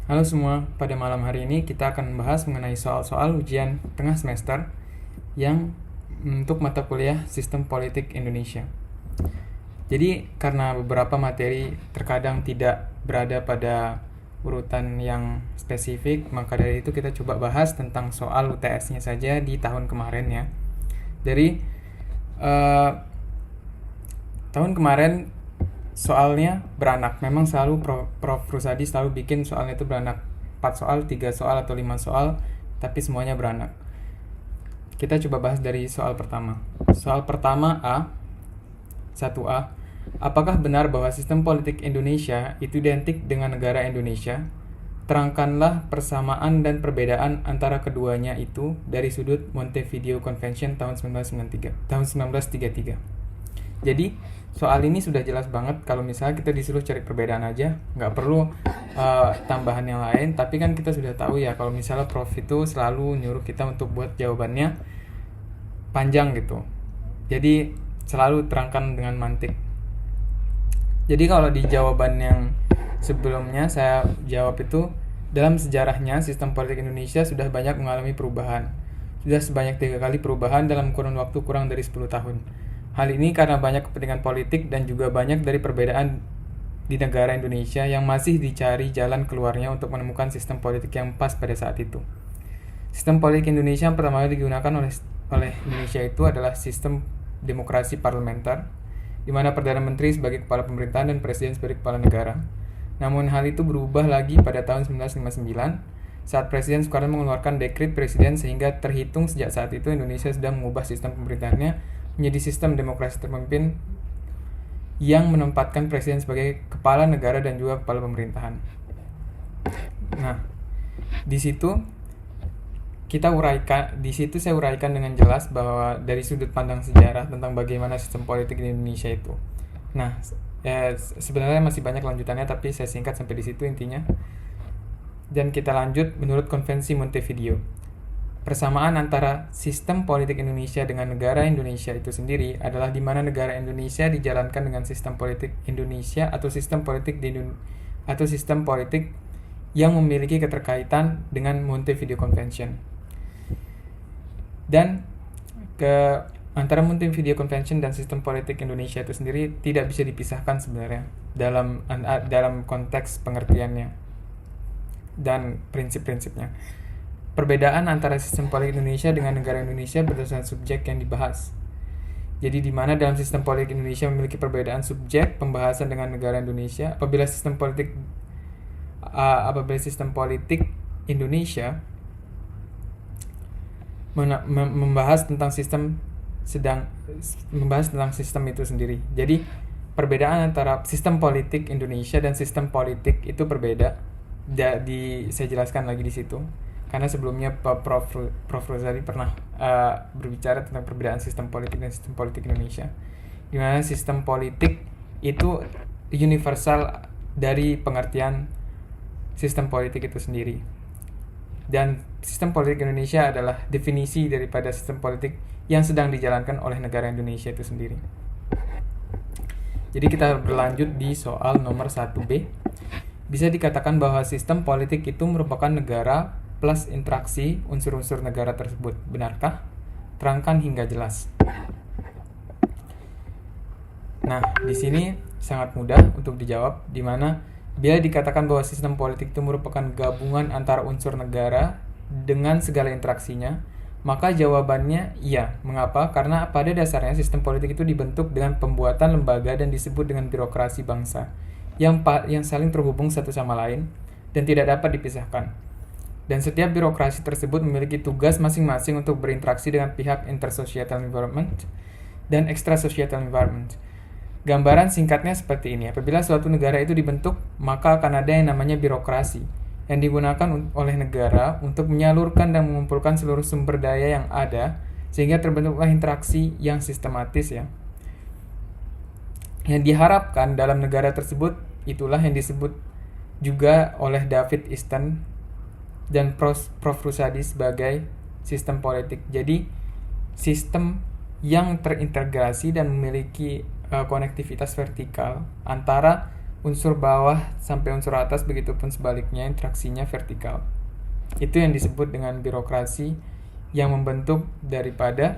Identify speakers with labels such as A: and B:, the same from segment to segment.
A: Halo semua, pada malam hari ini kita akan membahas mengenai soal-soal ujian tengah semester yang untuk mata kuliah Sistem Politik Indonesia. Jadi karena beberapa materi terkadang tidak berada pada urutan yang spesifik, maka dari itu kita coba bahas tentang soal UTS-nya saja di tahun kemarin ya. Dari tahun kemarin soalnya beranak. Memang selalu Prof. Rusadi selalu bikin soalnya itu beranak. 4 soal, 3 soal, atau 5 soal, tapi semuanya beranak. Kita coba bahas dari soal pertama. Soal pertama A, 1A. Apakah benar bahwa sistem politik Indonesia itu identik dengan negara Indonesia? Terangkanlah persamaan dan perbedaan antara keduanya itu dari sudut Montevideo Convention tahun 1933. Jadi soal ini sudah jelas banget kalau misalnya kita disuruh cari perbedaan aja, nggak perlu tambahan yang lain. Tapi kan kita sudah tahu ya kalau misalnya Prof itu selalu nyuruh kita untuk buat jawabannya panjang gitu. Jadi selalu terangkan dengan mantik. Jadi kalau di jawaban yang sebelumnya saya jawab itu, dalam sejarahnya sistem politik Indonesia sudah banyak mengalami perubahan. Sudah sebanyak 3 kali perubahan dalam kurun waktu kurang dari 10 tahun. Hal ini karena banyak kepentingan politik dan juga banyak dari perbedaan di negara Indonesia yang masih dicari jalan keluarnya untuk menemukan sistem politik yang pas pada saat itu. Sistem politik Indonesia yang pertama kali digunakan oleh Indonesia itu adalah sistem demokrasi parlementer, di mana Perdana Menteri sebagai kepala pemerintahan dan Presiden sebagai kepala negara. Namun hal itu berubah lagi pada tahun 1959 saat Presiden Soekarno mengeluarkan dekret Presiden, sehingga terhitung sejak saat itu Indonesia sedang mengubah sistem pemerintahannya menjadi sistem demokrasi terpimpin yang menempatkan Presiden sebagai kepala negara dan juga kepala pemerintahan. Nah, di situ saya uraikan dengan jelas bahwa dari sudut pandang sejarah tentang bagaimana sistem politik di Indonesia itu. Nah, sebenarnya masih banyak lanjutannya, tapi saya singkat sampai di situ intinya. Dan kita lanjut menurut Konvensi Montevideo. Persamaan antara sistem politik Indonesia dengan negara Indonesia itu sendiri adalah di mana negara Indonesia dijalankan dengan sistem politik Indonesia atau sistem politik yang memiliki keterkaitan dengan Montevideo Convention. Dan antara Montevideo Convention dan sistem politik Indonesia itu sendiri tidak bisa dipisahkan sebenarnya dalam konteks pengertiannya dan prinsip-prinsipnya. Perbedaan antara sistem politik Indonesia dengan negara Indonesia berdasarkan subjek yang dibahas. Jadi di mana dalam sistem politik Indonesia memiliki perbedaan subjek pembahasan dengan negara Indonesia, apabila sistem politik Indonesia membahas tentang sistem itu sendiri. Jadi perbedaan antara sistem politik Indonesia dan sistem politik itu berbeda. Saya jelaskan lagi di situ. Karena sebelumnya Prof. Rozali pernah berbicara tentang perbedaan sistem politik dan sistem politik Indonesia, di mana sistem politik itu universal dari pengertian sistem politik itu sendiri, dan sistem politik Indonesia adalah definisi daripada sistem politik yang sedang dijalankan oleh negara Indonesia itu sendiri. Jadi kita berlanjut di soal nomor 1B. Bisa dikatakan bahwa sistem politik itu merupakan negara plus interaksi unsur-unsur negara tersebut. Benarkah? Terangkan hingga jelas. Nah, di sini sangat mudah untuk dijawab, di mana bila dikatakan bahwa sistem politik itu merupakan gabungan antara unsur negara dengan segala interaksinya, maka jawabannya iya. Mengapa? Karena pada dasarnya sistem politik itu dibentuk dengan pembuatan lembaga dan disebut dengan birokrasi bangsa yang saling terhubung satu sama lain dan tidak dapat dipisahkan. Dan setiap birokrasi tersebut memiliki tugas masing-masing untuk berinteraksi dengan pihak intersocietal environment dan extrasocietal environment. Gambaran singkatnya seperti ini. Apabila suatu negara itu dibentuk, maka akan ada yang namanya birokrasi yang digunakan oleh negara untuk menyalurkan dan mengumpulkan seluruh sumber daya yang ada, sehingga terbentuklah interaksi yang sistematis ya. Yang diharapkan dalam negara tersebut itulah yang disebut juga oleh David Easton dan Prof. Rusadi sebagai sistem politik. Jadi sistem yang terintegrasi dan memiliki konektivitas vertikal antara unsur bawah sampai unsur atas, begitupun sebaliknya interaksinya vertikal. Itu yang disebut dengan birokrasi yang membentuk daripada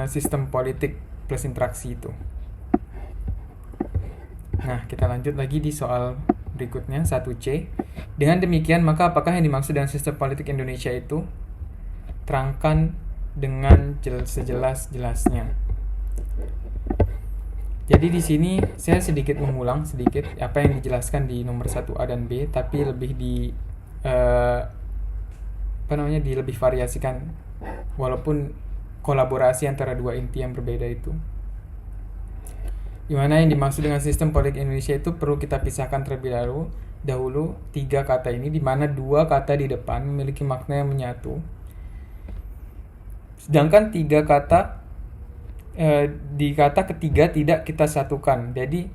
A: sistem politik plus interaksi itu. Nah, kita lanjut lagi di soal berikutnya, 1C. Dengan demikian, maka apakah yang dimaksud dengan sistem politik Indonesia itu? Terangkan dengan sejelas-jelasnya. Jadi di sini saya sedikit mengulang sedikit apa yang dijelaskan di nomor 1A dan B, tapi lebih lebih variasikan, walaupun kolaborasi antara dua inti yang berbeda itu. Dimana yang dimaksud dengan sistem politik Indonesia itu perlu kita pisahkan terlebih dahulu 3 kata ini, dimana 2 kata di depan memiliki makna yang menyatu, sedangkan 3 kata di kata ketiga tidak kita satukan. Jadi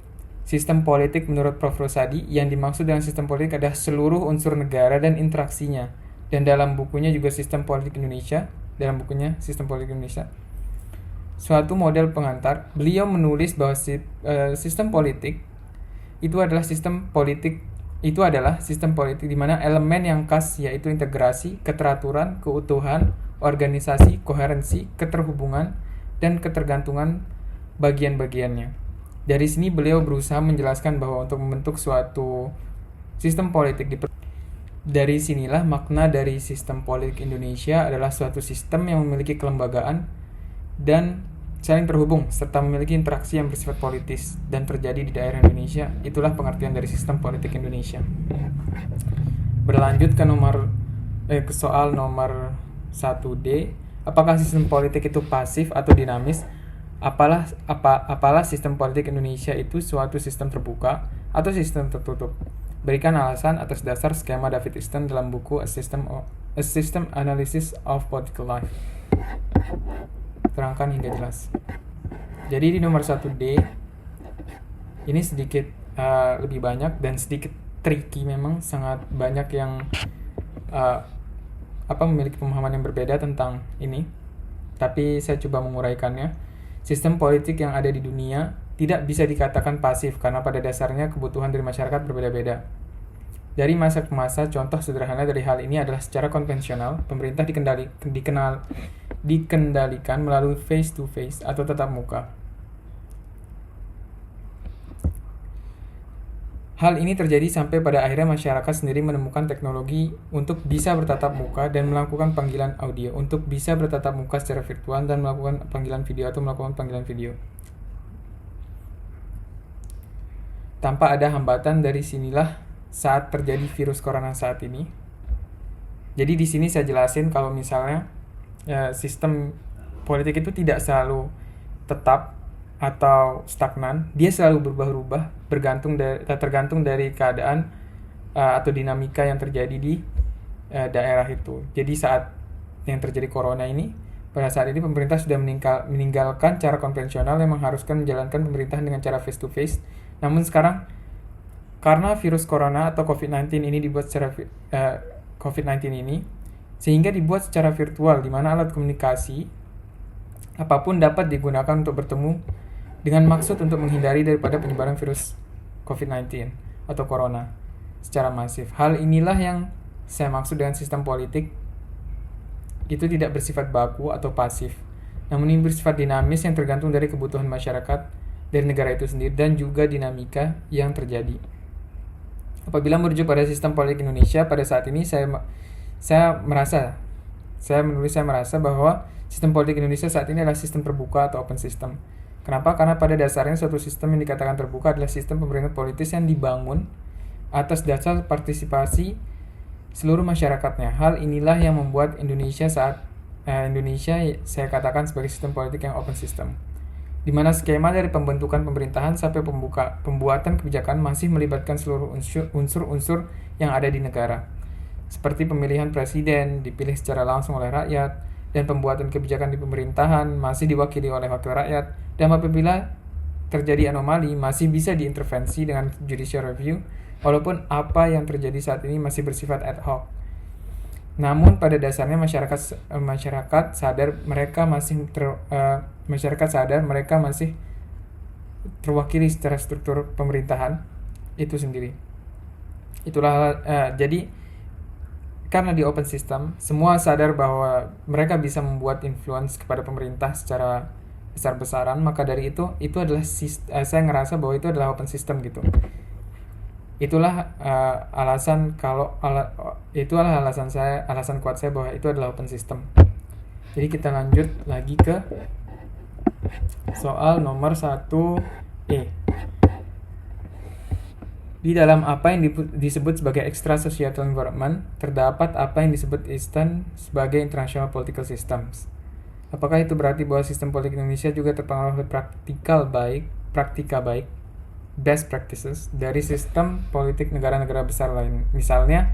A: sistem politik menurut Prof. Rosadi, yang dimaksud dengan sistem politik adalah seluruh unsur negara dan interaksinya. Dan dalam bukunya juga sistem politik Indonesia, suatu model pengantar, beliau menulis bahwa sistem politik itu adalah sistem politik di mana elemen yang khas yaitu integrasi, keteraturan, keutuhan, organisasi, koherensi, keterhubungan, dan ketergantungan bagian-bagiannya. Dari sini beliau berusaha menjelaskan bahwa untuk membentuk suatu sistem politik dari sinilah makna dari sistem politik Indonesia adalah suatu sistem yang memiliki kelembagaan dan saling terhubung serta memiliki interaksi yang bersifat politis dan terjadi di daerah Indonesia. Itulah pengertian dari sistem politik Indonesia. Berlanjut ke soal nomor 1D. Apakah sistem politik itu pasif atau dinamis? Apalah sistem politik Indonesia itu suatu sistem terbuka atau sistem tertutup? Berikan alasan atas dasar skema David Easton dalam buku A System Analysis of Political Life. Terangkan hingga jelas. Jadi di nomor 1D ini sedikit lebih banyak dan sedikit tricky, memang sangat banyak yang memiliki pemahaman yang berbeda tentang ini. Tapi saya coba menguraikannya. Sistem politik yang ada di dunia tidak bisa dikatakan pasif karena pada dasarnya kebutuhan dari masyarakat berbeda-beda. Dari masa ke masa, contoh sederhana dari hal ini adalah secara konvensional, pemerintah dikendalikan melalui face to face atau tatap muka. Hal ini terjadi sampai pada akhirnya masyarakat sendiri menemukan teknologi untuk bisa bertatap muka dan melakukan panggilan audio, untuk bisa bertatap muka secara virtual dan melakukan panggilan video atau melakukan panggilan video. Tanpa ada hambatan, dari sinilah saat terjadi virus corona saat ini. Jadi di sini saya jelasin kalau misalnya sistem politik itu tidak selalu tetap atau stagnan, dia selalu berubah-ubah tergantung dari keadaan atau dinamika yang terjadi di daerah itu. Jadi saat yang terjadi corona ini, pada saat ini pemerintah sudah meninggalkan cara konvensional yang mengharuskan menjalankan pemerintahan dengan cara face to face. Namun sekarang karena virus corona atau COVID-19 ini dibuat secara sehingga dibuat secara virtual, di mana alat komunikasi apapun dapat digunakan untuk bertemu dengan maksud untuk menghindari daripada penyebaran virus COVID-19 atau corona secara masif. Hal inilah yang saya maksud dengan sistem politik itu tidak bersifat baku atau pasif, namun ini bersifat dinamis yang tergantung dari kebutuhan masyarakat dari negara itu sendiri dan juga dinamika yang terjadi. Apabila merujuk pada sistem politik Indonesia pada saat ini, saya merasa bahwa sistem politik Indonesia saat ini adalah sistem terbuka atau open system. Kenapa? Karena pada dasarnya suatu sistem yang dikatakan terbuka adalah sistem pemerintahan politis yang dibangun atas dasar partisipasi seluruh masyarakatnya. Hal inilah yang membuat Indonesia saya katakan sebagai sistem politik yang open system, di mana skema dari pembentukan pemerintahan sampai pembuatan kebijakan masih melibatkan seluruh unsur-unsur yang ada di negara. Seperti pemilihan presiden dipilih secara langsung oleh rakyat, dan pembuatan kebijakan di pemerintahan masih diwakili oleh wakil rakyat, dan apabila terjadi anomali masih bisa diintervensi dengan judicial review, walaupun apa yang terjadi saat ini masih bersifat ad hoc. Namun pada dasarnya masyarakat sadar mereka masih terwakili secara struktur pemerintahan itu sendiri. Itulah jadi karena di open system semua sadar bahwa mereka bisa membuat influence kepada pemerintah secara besar-besaran, maka dari itu adalah saya ngerasa bahwa itu adalah open system gitu. Itulah alasan kuat saya bahwa itu adalah open system. Jadi kita lanjut lagi ke soal nomor 1E. Di dalam apa yang disebut sebagai extra societal environment, terdapat apa yang disebut Eastern sebagai international political systems. Apakah itu berarti bahwa sistem politik Indonesia juga terpengaruh oleh praktika baik, best practices dari sistem politik negara-negara besar lain? Misalnya,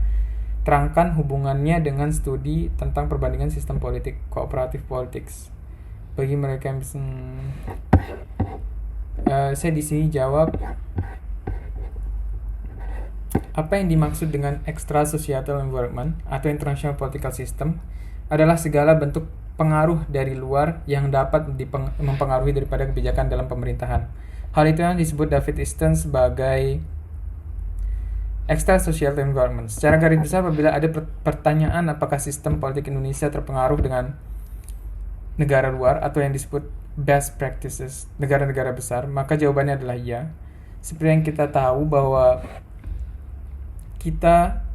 A: terangkan hubungannya dengan studi tentang perbandingan sistem politik, cooperative politics. Bagi mereka yang saya di sini jawab, apa yang dimaksud dengan extra societal environment atau international political system adalah segala bentuk pengaruh dari luar yang dapat mempengaruhi daripada kebijakan dalam pemerintahan. Hal itu yang disebut David Easton sebagai extra societal environment. Secara garis besar, apabila ada pertanyaan apakah sistem politik Indonesia terpengaruh dengan negara luar atau yang disebut best practices negara-negara besar, maka jawabannya adalah iya. Seperti yang kita tahu bahwa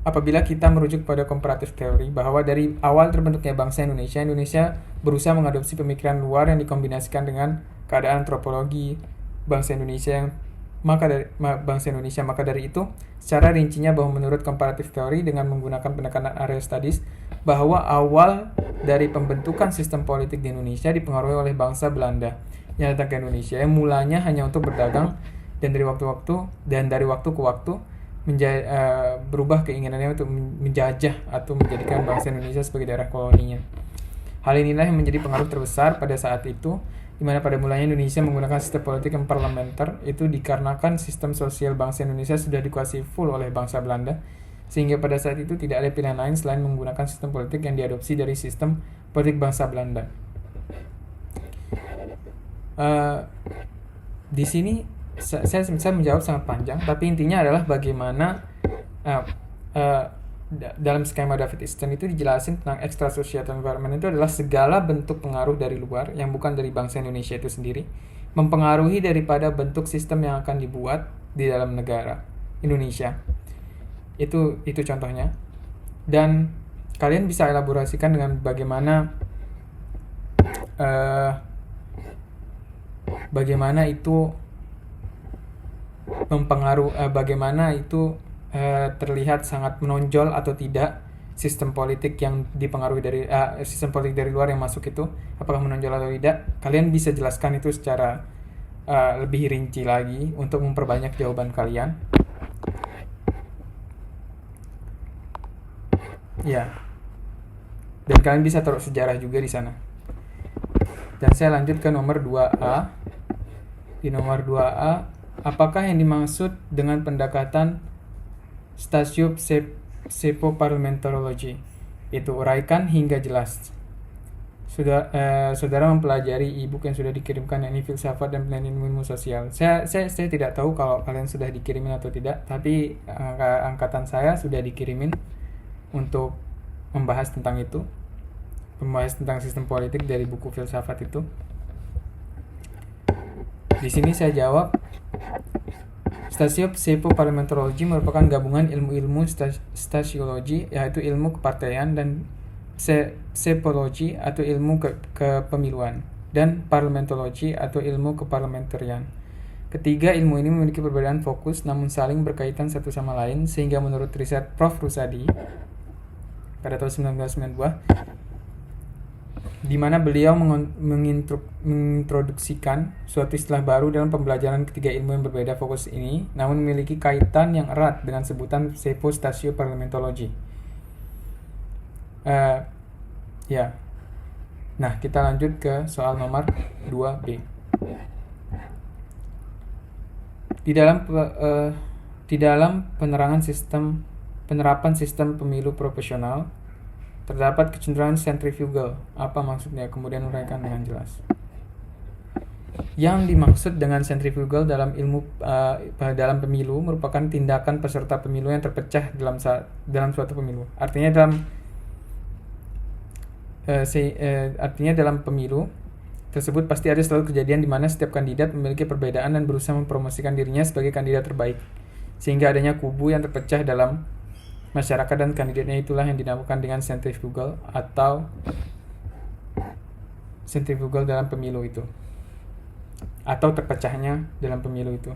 A: apabila kita merujuk pada comparative theory, bahwa dari awal terbentuknya bangsa Indonesia berusaha mengadopsi pemikiran luar yang dikombinasikan dengan keadaan antropologi bangsa Indonesia. Maka dari itu, secara rincinya bahwa menurut comparative theory dengan menggunakan pendekatan area studies, bahwa awal dari pembentukan sistem politik di Indonesia dipengaruhi oleh bangsa Belanda yang datang ke Indonesia, yang mulanya hanya untuk berdagang dan dari waktu ke waktu berubah keinginannya untuk menjajah atau menjadikan bangsa Indonesia sebagai daerah koloninya. Hal inilah yang menjadi pengaruh terbesar pada saat itu, di mana pada mulanya Indonesia menggunakan sistem politik yang parlementer, itu dikarenakan sistem sosial bangsa Indonesia sudah dikuasai full oleh bangsa Belanda, sehingga pada saat itu tidak ada pilihan lain selain menggunakan sistem politik yang diadopsi dari sistem politik bangsa Belanda. Di sini saya menjawab sangat panjang, tapi intinya adalah bagaimana dalam skema David Easton itu dijelasin tentang extra societal environment itu adalah segala bentuk pengaruh dari luar yang bukan dari bangsa Indonesia itu sendiri, mempengaruhi daripada bentuk sistem yang akan dibuat di dalam negara Indonesia. Itu contohnya. Dan kalian bisa elaborasikan dengan bagaimana itu bagaimana itu terlihat sangat menonjol atau tidak sistem politik yang dipengaruhi dari sistem politik dari luar yang masuk itu, apakah menonjol atau tidak. Kalian bisa jelaskan itu secara lebih rinci lagi untuk memperbanyak jawaban kalian. Ya. Dan kalian bisa taruh sejarah juga di sana. Dan saya lanjut ke nomor 2A. Di nomor 2A, apakah yang dimaksud dengan pendekatan Stasio Psepoparliamentarology? Itu uraikan hingga jelas. Saudara mempelajari e-book yang sudah dikirimkan, yakni Filsafat dan Penelitian Ilmu Sosial. Saya tidak tahu kalau kalian sudah dikirimin atau tidak, tapi angkatan saya sudah dikirimin untuk membahas tentang itu, membahas tentang sistem politik dari buku Filsafat itu. Di sini saya jawab, Stasio Psepoparliamentarology merupakan gabungan ilmu-ilmu stasiologi, yaitu ilmu kepartaian, dan psepologi atau ilmu kepemiluan, dan parliamentologi atau ilmu keparlamentarian. Ketiga ilmu ini memiliki perbedaan fokus namun saling berkaitan satu sama lain, sehingga menurut riset Prof. Rusadi pada tahun 1992, di mana beliau mengintroduksikan suatu istilah baru dalam pembelajaran ketiga ilmu yang berbeda fokus ini, namun memiliki kaitan yang erat dengan sebutan Stasio Parliamentology. Nah, kita lanjut ke soal nomor 2B. Di dalam penerapan sistem pemilu proporsional terdapat kecenderungan sentrifugal. Apa maksudnya? Kemudian uraikan dengan jelas. Yang dimaksud dengan sentrifugal dalam dalam pemilu merupakan tindakan peserta pemilu yang terpecah dalam suatu pemilu. Artinya dalam pemilu tersebut pasti ada selalu kejadian di mana setiap kandidat memiliki perbedaan dan berusaha mempromosikan dirinya sebagai kandidat terbaik, sehingga adanya kubu yang terpecah dalam masyarakat, dan kandidatnya itulah yang dinamakan dengan sentrifugal atau sentrifugal dalam pemilu itu, atau terpecahnya dalam pemilu itu.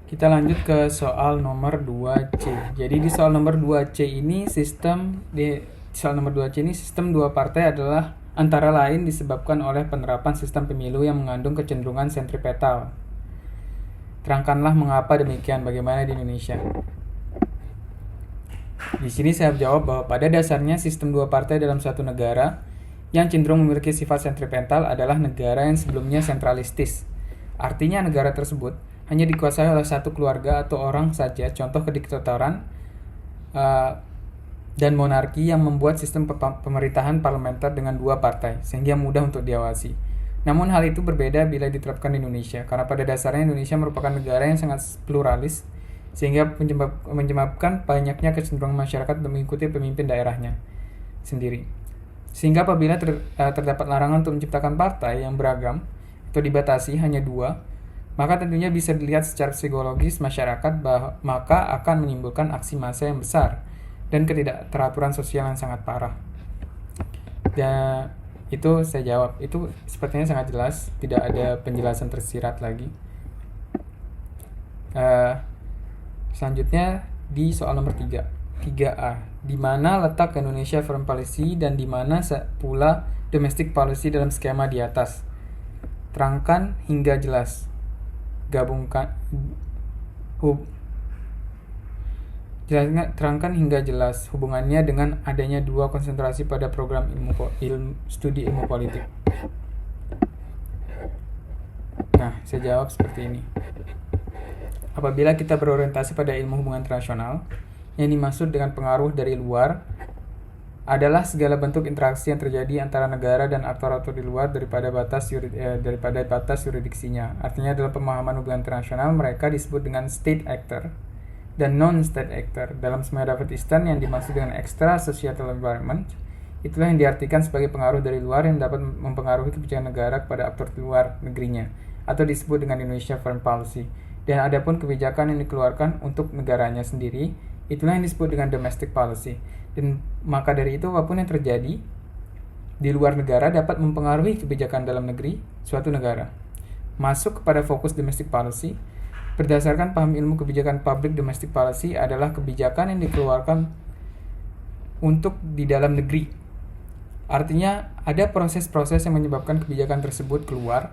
A: Kita lanjut ke soal nomor 2C. Jadi di soal nomor 2C ini sistem dua partai adalah antara lain disebabkan oleh penerapan sistem pemilu yang mengandung kecenderungan sentripetal. Terangkanlah mengapa demikian, bagaimana di Indonesia. Di sini saya jawab bahwa pada dasarnya sistem dua partai dalam suatu negara yang cenderung memiliki sifat sentripetal adalah negara yang sebelumnya sentralistis. Artinya negara tersebut hanya dikuasai oleh satu keluarga atau orang saja, contoh kediktatoran dan monarki yang membuat sistem pemerintahan parlementer dengan dua partai, sehingga mudah untuk diawasi. Namun hal itu berbeda bila diterapkan di Indonesia, karena pada dasarnya Indonesia merupakan negara yang sangat pluralis, sehingga menyebabkan banyaknya kecenderungan masyarakat untuk mengikuti pemimpin daerahnya sendiri. Sehingga apabila terdapat larangan untuk menciptakan partai yang beragam atau dibatasi hanya dua, maka tentunya bisa dilihat secara psikologis masyarakat maka akan menimbulkan aksi massa yang besar dan ketidakteraturan sosial yang sangat parah. Dan itu saya jawab, itu sepertinya sangat jelas, tidak ada penjelasan tersirat lagi. Selanjutnya di soal nomor 3A, di mana letak Indonesia foreign policy dan di mana pula domestic policy dalam skema di atas. Terangkan hingga jelas. Terangkan hingga jelas hubungannya dengan adanya dua konsentrasi pada program studi ilmu politik. Nah, saya jawab seperti ini. Apabila kita berorientasi pada ilmu hubungan internasional, yang dimaksud dengan pengaruh dari luar adalah segala bentuk interaksi yang terjadi antara negara dan aktor-aktor di luar daripada batas yuridiksinya. Artinya dalam pemahaman hubungan internasional mereka disebut dengan state actor dan non-state actor. Dalam semua David Easton yang dimaksud dengan extra societal environment, itulah yang diartikan sebagai pengaruh dari luar yang dapat mempengaruhi kebijakan negara kepada aktor di luar negerinya, atau disebut dengan Indonesia foreign policy. Dan adapun kebijakan yang dikeluarkan untuk negaranya sendiri, itulah yang disebut dengan domestic policy. Dan maka dari itu apapun yang terjadi di luar negara dapat mempengaruhi kebijakan dalam negeri suatu negara. Masuk kepada fokus domestic policy, berdasarkan paham ilmu kebijakan public, domestic policy adalah kebijakan yang dikeluarkan untuk di dalam negeri. Artinya ada proses-proses yang menyebabkan kebijakan tersebut keluar,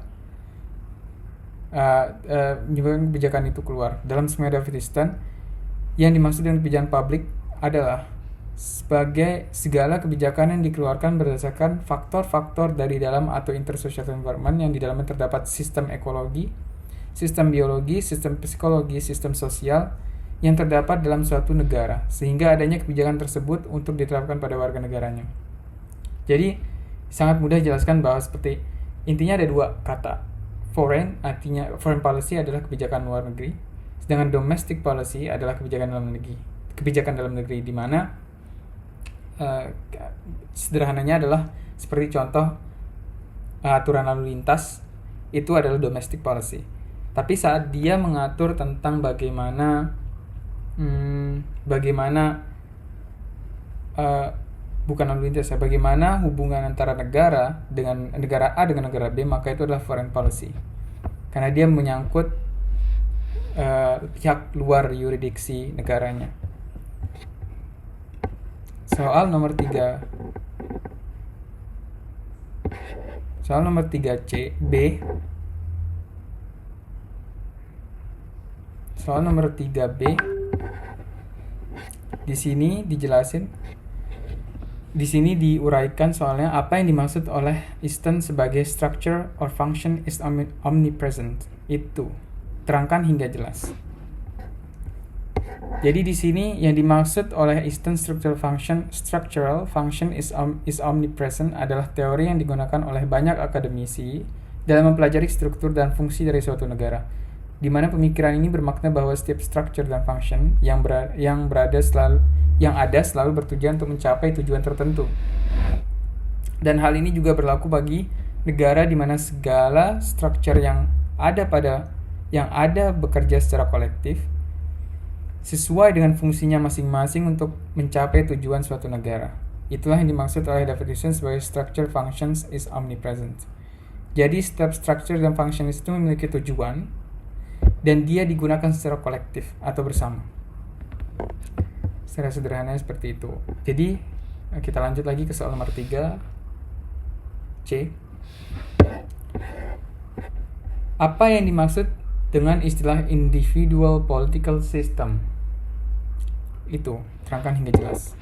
A: menyebabkan kebijakan itu keluar. Dalam semua David Easton, yang dimaksud dengan kebijakan publik adalah sebagai segala kebijakan yang dikeluarkan berdasarkan faktor-faktor dari dalam atau intersocial environment yang di dalamnya terdapat sistem ekologi, sistem biologi, sistem psikologi, sistem sosial yang terdapat dalam suatu negara, sehingga adanya kebijakan tersebut untuk diterapkan pada warga negaranya. Jadi sangat mudah dijelaskan bahwa seperti intinya ada dua kata. Foreign, artinya foreign policy adalah kebijakan luar negeri, sedangkan domestic policy adalah kebijakan dalam negeri. Kebijakan dalam negeri di mana sederhananya adalah seperti contoh aturan lalu lintas itu adalah domestic policy. Tapi saat dia mengatur tentang bagaimana bukan lalu lintas ya, bagaimana hubungan antara negara dengan negara A dengan negara B, maka itu adalah foreign policy. Karena dia menyangkut pihak luar yuridiksi negaranya. Soal nomor 3. Soal nomor 3C, B. Soal nomor 3B. Di sini dijelasin. Di sini diuraikan soalnya apa yang dimaksud oleh Easton sebagai structure or function is omnipresent. Itu terangkan hingga jelas. Jadi di sini yang dimaksud oleh Eastern structural function is omnipresent adalah teori yang digunakan oleh banyak akademisi dalam mempelajari struktur dan fungsi dari suatu negara, di mana pemikiran ini bermakna bahwa setiap structure dan function yang ada selalu bertujuan untuk mencapai tujuan tertentu. Dan hal ini juga berlaku bagi negara di mana segala structure yang ada bekerja secara kolektif sesuai dengan fungsinya masing-masing untuk mencapai tujuan suatu negara. Itulah yang dimaksud oleh definition sebagai structure functions is omnipresent. Jadi setiap structure dan function itu memiliki tujuan dan dia digunakan secara kolektif atau bersama. Secara sederhananya seperti itu. Jadi kita lanjut lagi ke soal nomor 3 C. Apa yang dimaksud dengan istilah individual political system? Itu, terangkan hingga jelas.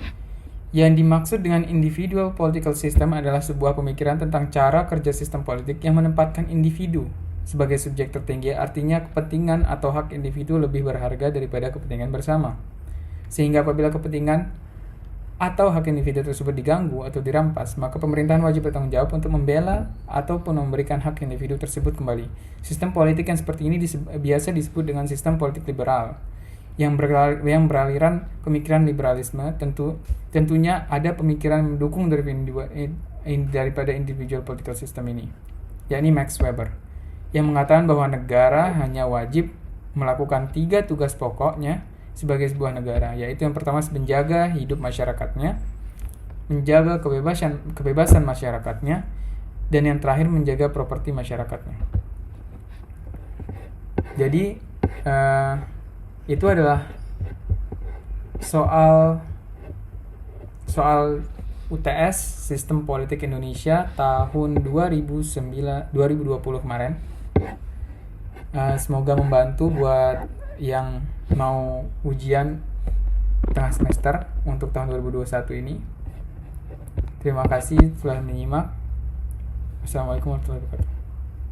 A: Yang dimaksud dengan individual political system adalah sebuah pemikiran tentang cara kerja sistem politik yang menempatkan individu sebagai subjek tertinggi, artinya kepentingan atau hak individu lebih berharga daripada kepentingan bersama. Sehingga apabila kepentingan atau hak individu tersebut diganggu atau dirampas, maka pemerintahan wajib bertanggung jawab untuk membela ataupun memberikan hak individu tersebut kembali. Sistem politik yang seperti ini biasa disebut dengan sistem politik liberal, yang beraliran pemikiran liberalisme. Tentunya ada pemikiran mendukung daripada individual political system ini, yakni Max Weber, yang mengatakan bahwa negara hanya wajib melakukan 3 tugas pokoknya sebagai sebuah negara, yaitu yang pertama menjaga hidup masyarakatnya, menjaga kebebasan masyarakatnya, dan yang terakhir menjaga properti masyarakatnya. Jadi itu adalah soal UTS Sistem Politik Indonesia tahun 2020 kemarin. Semoga membantu buat yang mau ujian tengah semester untuk tahun 2021 ini. Terima kasih telah menyimak. Assalamualaikum warahmatullahi wabarakatuh.